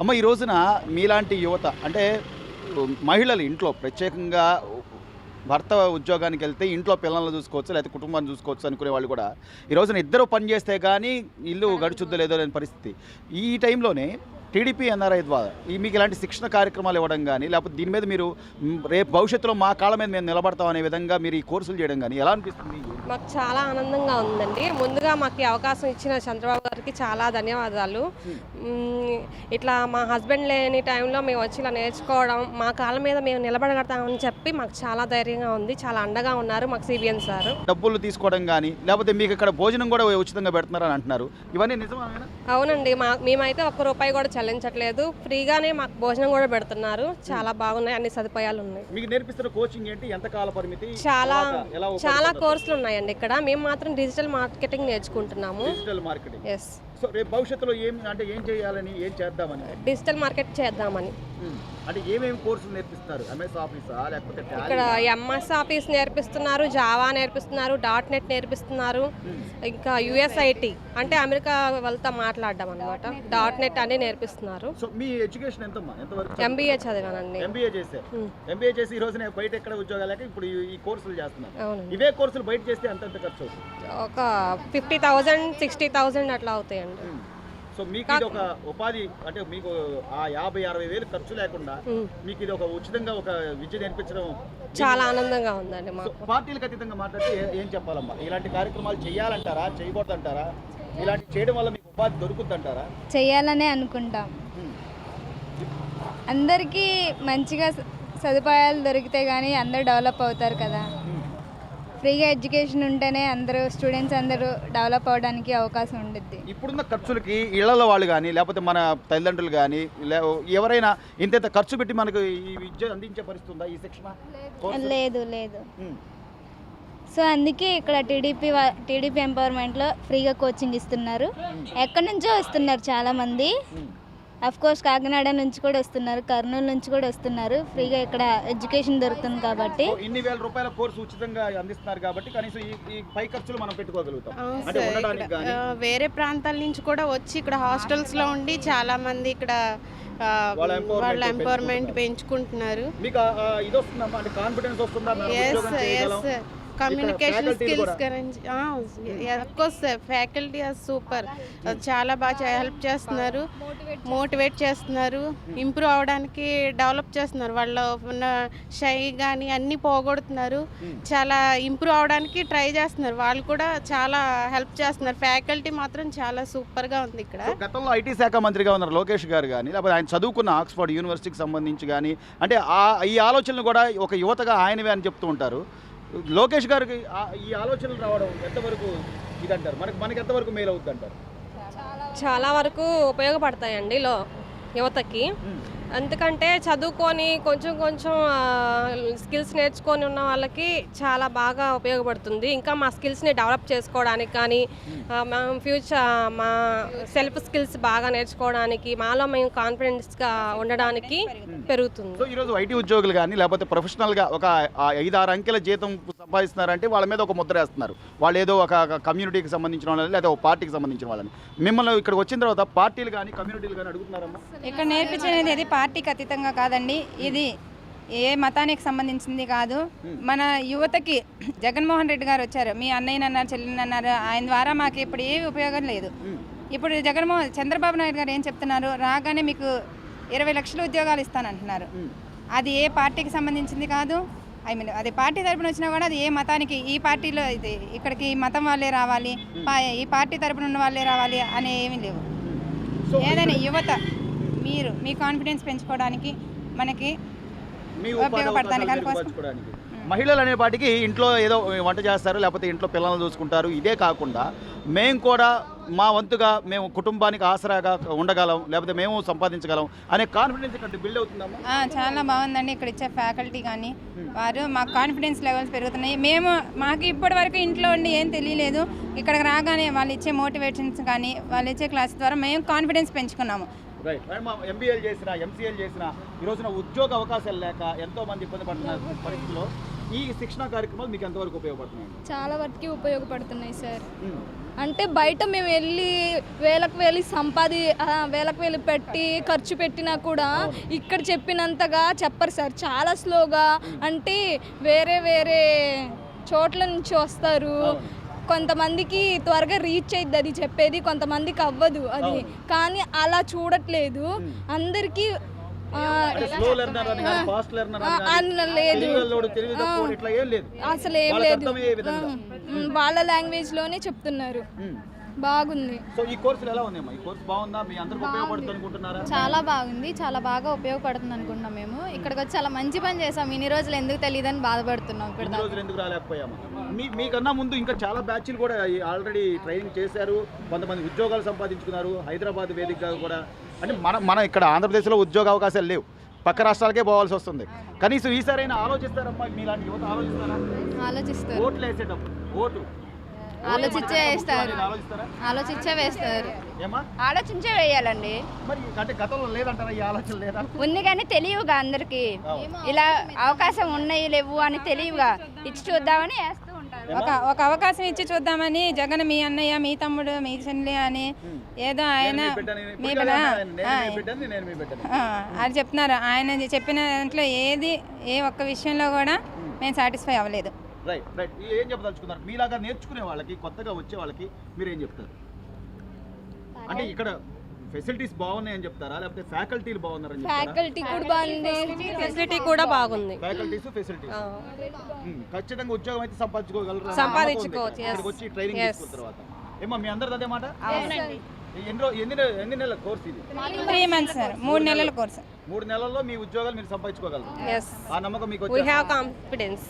అమ్మ ఈ రోజున మీలాంటి యువత అంటే మహిళలు ఇంట్లో ప్రత్యేకంగా భర్త ఉద్యోగానికి వెళ్తే ఇంట్లో పిల్లల్ని చూసుకోవచ్చు లేకపోతే కుటుంబాన్ని చూసుకోవచ్చు అనుకునే వాళ్ళు కూడా ఈ రోజున ఇద్దరు పని చేస్తే కానీ ఇల్లు గడుచుద్దో లేదో లేని పరిస్థితి. ఈ టైంలోనే టీడీపీ ఎన్ఆర్ఐ ద్వారా మీకు ఇలాంటి శిక్షణ కార్యక్రమాలు ఇవ్వడం కానీ లేకపోతే దీని మీద మీరు రేపు భవిష్యత్తులో మా కాళ్ళ మీద మేము నిలబడతాం అనే విధంగా మీరు ఈ కోర్సులు చేయడం కానీ ఎలా అనిపిస్తుంది? మాకు చాలా ఆనందంగా ఉందండి. ముందుగా మాకు ఈ అవకాశం ఇచ్చిన చంద్రబాబు గారికి చాలా ధన్యవాదాలు. ఇట్లా మా హస్బెండ్ లేని టైంలో మేము వచ్చి ఇలా నేర్చుకోవడం, మా కాళ్ళ మీద మేము నిలబడగడతామని చెప్పి మాకు చాలా ధైర్యంగా ఉంది. చాలా అండగా ఉన్నారు మాకు సిబిఎన్ సార్. డబ్బులు తీసుకోవడం కానీ లేకపోతే మీకు ఇక్కడ భోజనం కూడా ఉచితంగా పెడుతున్నారని అంటున్నారు, ఇవన్నీ నిజమేనా? అవునండి, మేమైతే ₹1 కూడా చెల్లించట్లేదు, ఫ్రీగానే మాకు భోజనం కూడా పెడుతున్నారు. చాలా బాగున్నాయి, అన్ని సదుపాయాలు ఉన్నాయి. మీకు నేర్పిస్తున్న కోచింగ్ ఏంటి, ఎంత కాల పరిమితి? చాలా కోర్సులు ఉన్నాయండి ఇక్కడ. మేము మాత్రం డిజిటల్ మార్కెటింగ్ నేర్చుకుంటున్నాము. Digital marketing. ఎస్. సో రేపు భవిష్యత్తులో ఏం చేయాలని, ఏం చేద్దామని? డిజిటల్ మార్కెట్ చేద్దామని. అంటే ఏమేమి కోర్సులు నేర్పిస్తారు? ఎంఎస్ ఆఫీసా లేకపోతే ఇక్కడ ఎంఎస్ ఆఫీస్ నేర్పిస్తున్నారు, జావా నేర్పిస్తున్నారు, .NET నేర్పిస్తున్నారు, ఇంకా USIT అంటే అమెరికా వాళ్ళతో మాట్లాడడం అనమాట. .NET అని నేర్పిస్తున్నారు. సో మీ ఎడ్యుకేషన్ ఎంతవరకు? MBA చదివానండి. MBA చేశారు. MBA చేసి ఈ రోజు నేను బయట ఎక్కడ ఉద్యోగాలు లేక ఇప్పుడు ఈ కోర్సులు చేస్తున్నాను. అవును. ఇవే కోర్సులు బయట చేస్తే ఎంత ఖర్చు అవుతుంది? ఒక 50,000 60,000 అట్లా అవుతాయండి. సో మీకు ఇది ఒక ఉపాధి అంటే మీకు ఆ 50-60 వేలు ఖర్చు లేకుండా మీకు ఇది ఒక ఉచితంగా ఒక విద్య నేర్పించడం చాలా ఆనందంగా ఉందండి మాకు. పార్టీలకు అతీతంగా మాట్లాడితే ఏం చెప్పాలమ్మా? ఇలాంటి కార్యక్రమాలు చేయాలంటారా, చేయకూడదంటారా? ఇలాంటి చేయడం వల్ల మీకు ఉపాధి దొరుకుతుందంటారా? చేయాలనే అనుకుంటాం. అందరికీ మంచిగా సదుపాయాలు దొరికితే కానీ అందరూ డెవలప్ అవుతారు కదా. ఫ్రీగా ఎడ్యుకేషన్ ఉంటేనే అందరూ స్టూడెంట్స్ అందరూ డెవలప్ అవడానికి అవకాశం ఉంటుంది. ఇప్పుడున్న ఖర్చులకి ఇళ్లలో వాళ్ళు కానీ లేకపోతే మన తల్లిదండ్రులు కానీ ఎవరైనా ఇంత ఖర్చు పెట్టి మనకు ఈ విద్య అందించే పరిస్థితి ఉందా? ఈ శిక్షణ లేదు. సో అందుకే ఇక్కడ టీడీపీ ఎంపవర్మెంట్లో ఫ్రీగా కోచింగ్ ఇస్తున్నారు. ఎక్కడి నుంచో వస్తున్నారు చాలామంది. కోర్స్ కాకినాడ నుంచి కూడా వస్తున్నారు, కర్నూలు నుంచి కూడా వస్తున్నారు. ఫ్రీగా ఇక్కడ ఎడ్యుకేషన్ దొరుకుతుంది కాబట్టి ఇన్ని వేల రూపాయల కోర్సు ఉచితంగా అందిస్తున్నారు కాబట్టి కనీసం ఈ పై ఖర్చులు మనం పెట్టుకోగలుగుతాం. అంటే ఉండడానికి గాని వేరే ప్రాంతాల నుంచి కూడా వచ్చి ఇక్కడ హాస్టల్స్ లో ఉండి చాలా మంది ఇక్కడ వాళ్ళ ఎంపవర్మెంట్ పెంచుకుంటున్నారు. మీకు ఇది వస్తుందమ్మా, అంటే కాన్ఫిడెన్స్ వస్తుందా? కమ్యూనికేషన్ స్కిల్స్ గురించి అఫ్కోర్స్ ఫ్యాకల్టీ ఆర్ సూపర్, చాలా బాగా హెల్ప్ చేస్తున్నారు, మోటివేట్ చేస్తున్నారు, ఇంప్రూవ్ అవడానికి డెవలప్ చేస్తున్నారు. వాళ్ళు ఉన్న షై కానీ అన్నీ పోగొడుతున్నారు, చాలా ఇంప్రూవ్ అవడానికి ట్రై చేస్తున్నారు. వాళ్ళు కూడా చాలా హెల్ప్ చేస్తున్నారు. ఫ్యాకల్టీ మాత్రం చాలా సూపర్గా ఉంది ఇక్కడ. గతంలో ఐటీ శాఖ మంత్రిగా ఉన్నారు లోకేష్ గారు కానీ లేకపోతే ఆయన చదువుకున్న ఆక్స్ఫర్డ్ యూనివర్సిటీకి సంబంధించి కానీ అంటే ఈ ఆలోచనలు కూడా ఒక యువతగా ఆయనవే అని చెప్తూ ఉంటారు. లోకేష్ గారికి ఈ ఆలోచనలు రావడం ఎంతవరకు ఇదంటారు? మనకి ఎంతవరకు మేలు అవుతుంది అంటారు? చాలా వరకు ఉపయోగపడతాయండి యువతకి. ఎందుకంటే చదువుకొని కొంచెం స్కిల్స్ నేర్చుకొని ఉన్న వాళ్ళకి చాలా బాగా ఉపయోగపడుతుంది. ఇంకా మా స్కిల్స్ని డెవలప్ చేసుకోవడానికి కానీ మా సెల్ఫ్ స్కిల్స్ బాగా నేర్చుకోవడానికి మాలో మేము కాన్ఫిడెన్స్గా ఉండడానికి పెరుగుతుంది. సో ఈరోజు ఐటీ ఉద్యోగులు కానీ లేకపోతే ప్రొఫెషనల్గా ఒక 5-6 అంకెల జీతం సంపాదిస్తున్నారంటే వాళ్ళ మీద ఒక ముద్ర వేస్తున్నారు. వాళ్ళు ఏదో ఒక కమ్యూనిటీకి సంబంధించిన వాళ్ళని లేదా ఒక పార్టీకి సంబంధించిన వాళ్ళని. మిమ్మల్ని ఇక్కడికి వచ్చిన తర్వాత పార్టీలు కానీ కమ్యూనిటీలు కానీ అడుగుతున్నారమ్మా? ఇక్కడ నేర్పించేది పార్టీకి అతీతంగా కాదండి. ఇది ఏ మతానికి సంబంధించింది కాదు. మన యువతకి జగన్మోహన్ రెడ్డి గారు వచ్చారు, మీ అన్నయ్యని అన్నారు, చెల్లిని అన్నారు. ఆయన ద్వారా మాకు ఇప్పుడు ఏ ఉపయోగం లేదు. ఇప్పుడు చంద్రబాబు నాయుడు గారు ఏం చెప్తున్నారు, రాగానే మీకు 20 లక్షల ఉద్యోగాలు ఇస్తానంటున్నారు. అది ఏ పార్టీకి సంబంధించింది కాదు. అది పార్టీ తరపున వచ్చినా కూడా అది ఏ మతానికి, ఈ పార్టీలో ఇది ఇక్కడికి ఈ మతం వాళ్ళే రావాలి, ఈ పార్టీ తరపున ఉన్న వాళ్ళే రావాలి అనే ఏమీ లేవు. ఏదైనా యువత మీరు మీ కాన్ఫిడెన్స్ పెంచుకోవడానికి మనకి ఉపయోగపడతానికి మహిళలు అనే పాటికి ఇంట్లో ఏదో వంట చేస్తారు లేకపోతే ఇంట్లో పిల్లలను చూసుకుంటారు. ఇదే కాకుండా మేము కూడా మా వంతుగా మేము కుటుంబానికి ఆసరాగా ఉండగలం లేకపోతే మేము సంపాదించగలం అనే కాన్ఫిడెన్స్ ఇక్కడ బిల్డ్ అవుతుందమ్మా. చాలా బాగుందండి. ఇక్కడ ఇచ్చే ఫ్యాకల్టీ కానీ వారు మాకు కాన్ఫిడెన్స్ లెవెల్స్ పెరుగుతున్నాయి. మాకు ఇప్పటి వరకు ఇంట్లో ఉండి ఏం తెలియలేదు. ఇక్కడికి రాగానే వాళ్ళు ఇచ్చే మోటివేషన్స్ కానీ వాళ్ళు ఇచ్చే క్లాస్ ద్వారా మేము కాన్ఫిడెన్స్ పెంచుకున్నాము. రైట్. MBAలు చేసిన MCAలు చేసిన ఈ రోజున ఉద్యోగ అవకాశాలు లేక ఎంతో మంది ఇబ్బంది పడుతున్న పరిస్థితుల్లో ఈ శిక్షణ కార్యక్రమాలు మీకు ఎంతవరకు ఉపయోగపడుతున్నాయి? చాలా వరకు ఉపయోగపడుతున్నాయి సార్. అంటే బయట మేము వెళ్ళి వేలకు వెళ్ళి పెట్టి ఖర్చు పెట్టినా కూడా ఇక్కడ చెప్పినంతగా చెప్పరు సార్. చాలా స్లోగా, అంటే వేరే వేరే చోట్ల నుంచి వస్తారు. కొంతమందికి త్వరగా రీచ్ అయ్యిద్ది అది చెప్పేది, కొంతమందికి అవ్వదు అది. కానీ అలా చూడట్లేదు అందరికీ. లేదు, అసలు ఏం లేదు. వాళ్ళ లాంగ్వేజ్ లోనే చెప్తున్నారు. బాగుంది. సో ఈ కోర్సులు ఎలా ఉన్నాయమ్మా? ఈ కోర్సు బాగుందా? మీ అందరికి ఉపయోగపడుతుంది అనుకుంటున్నారా? చాలా బాగుంది, చాలా బాగా ఉపయోగపడుతుంది అనుకుంటున్నాం. మేము ఇక్కడికి వచ్చి చాలా మంచి పని చేసాం. ఇన్ని రోజులు ఎందుకు తెలియదని బాధపడుతున్నాం. ఇన్ని రోజులు ఎందుకు రాలేకపోయామా? మీకన్నా ముందు ఇంకా చాలా బ్యాచ్లు కూడా ఆల్రెడీ ట్రైనింగ్ చేశారు, కొంతమంది ఉద్యోగాలు సంపాదించుకున్నారు హైదరాబాద్ వేదికగా కూడా. అంటే మన ఇక్కడ ఆంధ్రప్రదేశ్లో ఉద్యోగ అవకాశాలు లేవు, పక్క రాష్ట్రాలకే పోవాల్సి వస్తుంది. కనీసం ఈసారైనా ఆలోచిస్తారమ్మా? మీలాంటి యువత ఆలోచిస్తారు. ఓట్లు వేసేటప్పుడు ఆలోచించే వేస్తారు. ఆలోచించే వేయాలండి. మరి అంటే గతంలో లేదంటారా ఈ ఆలోచన? లేదా? ఉంది కానీ తెలియవుగా అందరికి. ఇలా అవకాశం ఉన్నాయి లేవు అని తెలియవుగా, ఇచ్చి చూద్దామని వేస్తూ ఉంటారు. ఒక అవకాశం ఇచ్చి చూద్దామని జగన్ మీ అన్నయ్య, మీ తమ్ముడు, మీ చెల్లి అని ఏదో ఆయన అది చెప్తున్నారు. ఆయన చెప్పిన దాంట్లో ఏ ఒక్క విషయంలో కూడా మేము సాటిస్ఫై అవ్వలేదు. Right right. ఏం చెప్పదలుచుకున్నారు? మీలాగా నేర్చుకునే వాళ్ళకి, కొత్తగా వచ్చే వాళ్ళకి మీరు ఏం చెప్తారు? అంటే ఇక్కడ ఫెసిలిటీస్ బాగున్నాయని చెప్తారా, లేకపోతే ఫ్యాకల్టీలు బాగున్నారని చెప్తారా? ఫ్యాకల్టీ కూడా బాగుంది, ఫెసిలిటీ కూడా బాగుంది. ఫ్యాకల్టీస్, ఫెసిలిటీస్ ఖచ్చితంగా ఉద్యోగం అయితే సంపాదించుకోగలరు. సంపాదించుకోవచ్చు. ఇక్కడికి వచ్చి ట్రైనింగ్ తీసుకున్న తర్వాత. ఏమా మీ అందరిది అదే మాట? ఎన్ని నెలల కోర్స్ ఇది? 3 months సార్, 3 నెలల కోర్సు. 3 నెలల్లో మీ ఉద్యోగాలు మీరు సంపాదించుకోగలరు. ఆ నమ్మకం మీకు We have confidence.